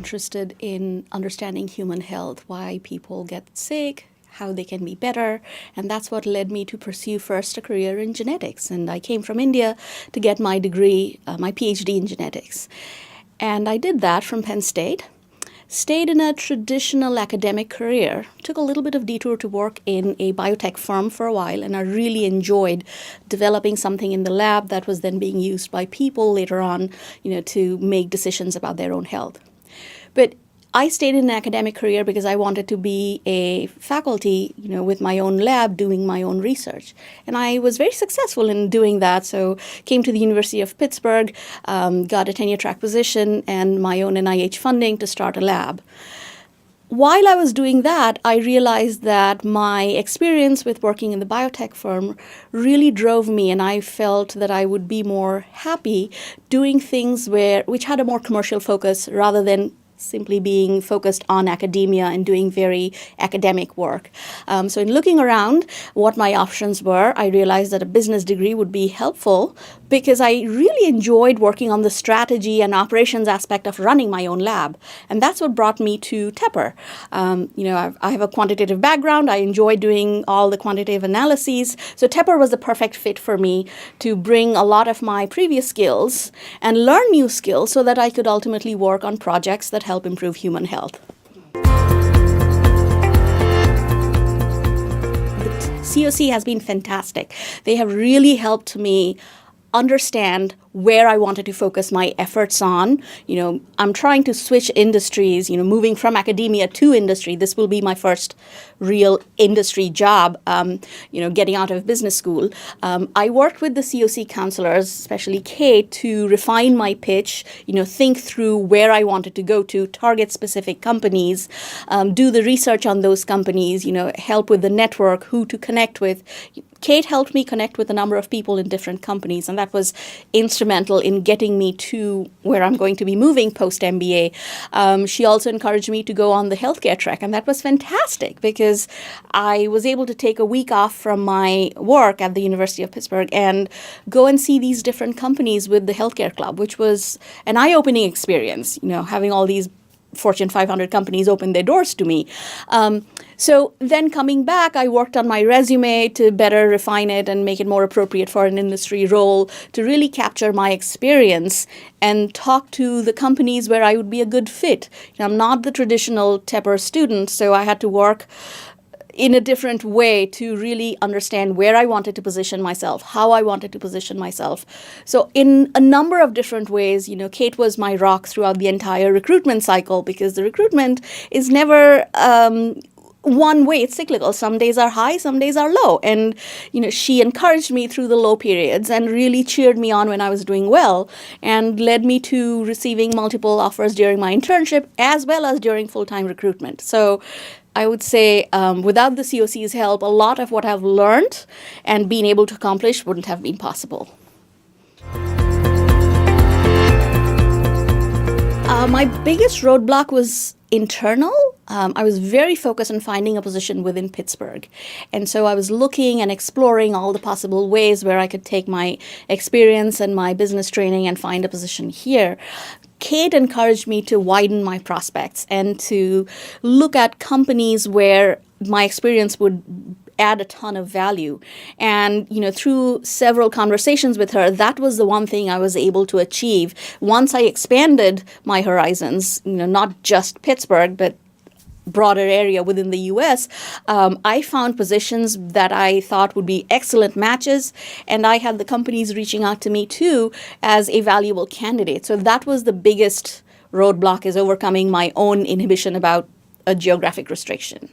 interested in understanding human health, why people get sick, how they can be better. And that's what led me to pursue first a career in genetics. And I came from India to get my degree, my PhD in genetics. And I did that from Penn State. Stayed in a traditional academic career, took a little bit of detour to work in a biotech firm for a while, and I really enjoyed developing something in the lab that was then being used by people later on, to make decisions about their own health. But I stayed in an academic career because I wanted to be a faculty, with my own lab, doing my own research. And I was very successful in doing that. So came to the University of Pittsburgh, got a tenure-track position and my own NIH funding to start a lab. While I was doing that, I realized that my experience with working in the biotech firm really drove me, and I felt that I would be more happy doing things which had a more commercial focus rather than simply being focused on academia and doing very academic work. So in looking around what my options were, I realized that a business degree would be helpful because I really enjoyed working on the strategy and operations aspect of running my own lab. And that's what brought me to Tepper. I have a quantitative background. I enjoy doing all the quantitative analyses. So Tepper was the perfect fit for me to bring a lot of my previous skills and learn new skills so that I could ultimately work on projects that help improve human health. The COC has been fantastic. They have really helped me understand where I wanted to focus my efforts on. I'm trying to switch industries, moving from academia to industry. This will be my first real industry job, getting out of business school. I worked with the COC counselors, especially Kate, to refine my pitch, think through where I wanted to go to, target specific companies, do the research on those companies, help with the network, who to connect with. Kate helped me connect with a number of people in different companies, and that was instrumental in getting me to where I'm going to be moving post-MBA. She also encouraged me to go on the healthcare track, and that was fantastic because I was able to take a week off from my work at the University of Pittsburgh and go and see these different companies with the healthcare club, which was an eye-opening experience, having all these Fortune 500 companies open their doors to me. So then coming back, I worked on my resume to better refine it and make it more appropriate for an industry role, to really capture my experience and talk to the companies where I would be a good fit. I'm not the traditional Tepper student, so I had to work in a different way to really understand where I wanted to position myself, how I wanted to position myself. So in a number of different ways, Kate was my rock throughout the entire recruitment cycle, because the recruitment is never one way. It's cyclical. Some days are high, some days are low. And, she encouraged me through the low periods and really cheered me on when I was doing well, and led me to receiving multiple offers during my internship as well as during full-time recruitment. So I would say without the COC's help, a lot of what I've learned and been able to accomplish wouldn't have been possible. My biggest roadblock was internal. I was very focused on finding a position within Pittsburgh. And so I was looking and exploring all the possible ways where I could take my experience and my business training and find a position here. Kate encouraged me to widen my prospects and to look at companies where my experience would add a ton of value. And, through several conversations with her, that was the one thing I was able to achieve. Once I expanded my horizons, not just Pittsburgh, but broader area within the U.S., I found positions that I thought would be excellent matches, and I had the companies reaching out to me too as a valuable candidate. So that was the biggest roadblock, is overcoming my own inhibition about a geographic restriction.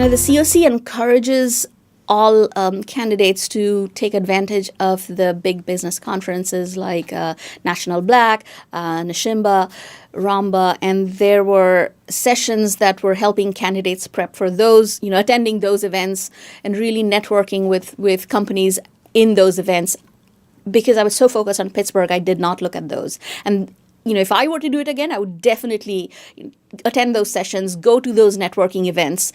The COC encourages all candidates to take advantage of the big business conferences like National Black, Nashimba, Ramba, and there were sessions that were helping candidates prep for those, attending those events and really networking with companies in those events. Because I was so focused on Pittsburgh, I did not look at those. And if I were to do it again, I would definitely attend those sessions, go to those networking events.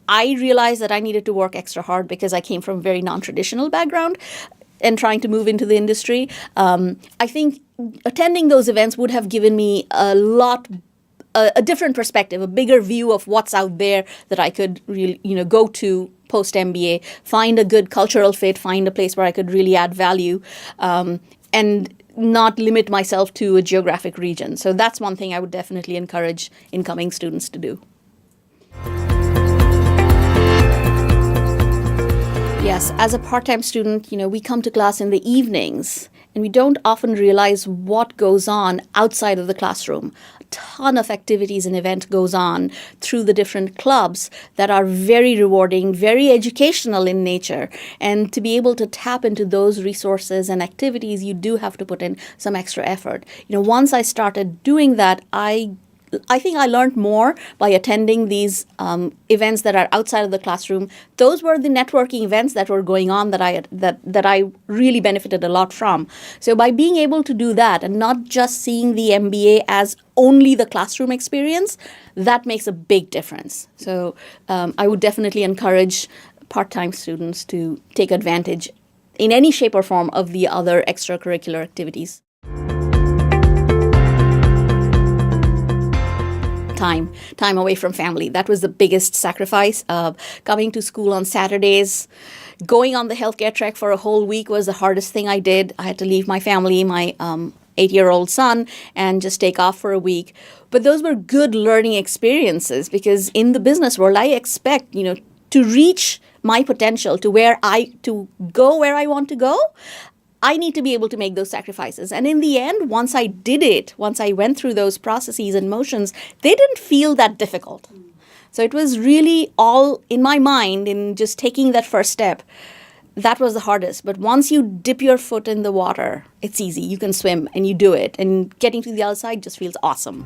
I realized that I needed to work extra hard because I came from a very non-traditional background. and trying to move into the industry. I think attending those events would have given me a different perspective, a bigger view of what's out there that I could really, go to post MBA, find a good cultural fit, find a place where I could really add value, and not limit myself to a geographic region. So that's one thing I would definitely encourage incoming students to do. Yes, as a part-time student, we come to class in the evenings, and we don't often realize what goes on outside of the classroom. A ton of activities and event goes on through the different clubs that are very rewarding, very educational in nature. And to be able to tap into those resources and activities, you do have to put in some extra effort. Once I started doing that, I think I learned more by attending these events that are outside of the classroom. Those were the networking events that were going on that I really benefited a lot from. So by being able to do that and not just seeing the MBA as only the classroom experience, that makes a big difference. So I would definitely encourage part-time students to take advantage in any shape or form of the other extracurricular activities. Time away from family. That was the biggest sacrifice. Coming to school on Saturdays, going on the healthcare trek for a whole week was the hardest thing I did. I had to leave my family, my 8-year-old son, and just take off for a week. But those were good learning experiences because in the business world, I expect, to reach my potential, to go where I want to go, I need to be able to make those sacrifices. And in the end, once I did it, once I went through those processes and motions, they didn't feel that difficult. So it was really all in my mind in just taking that first step. That was the hardest. But once you dip your foot in the water, it's easy. You can swim and you do it. And getting to the other side just feels awesome.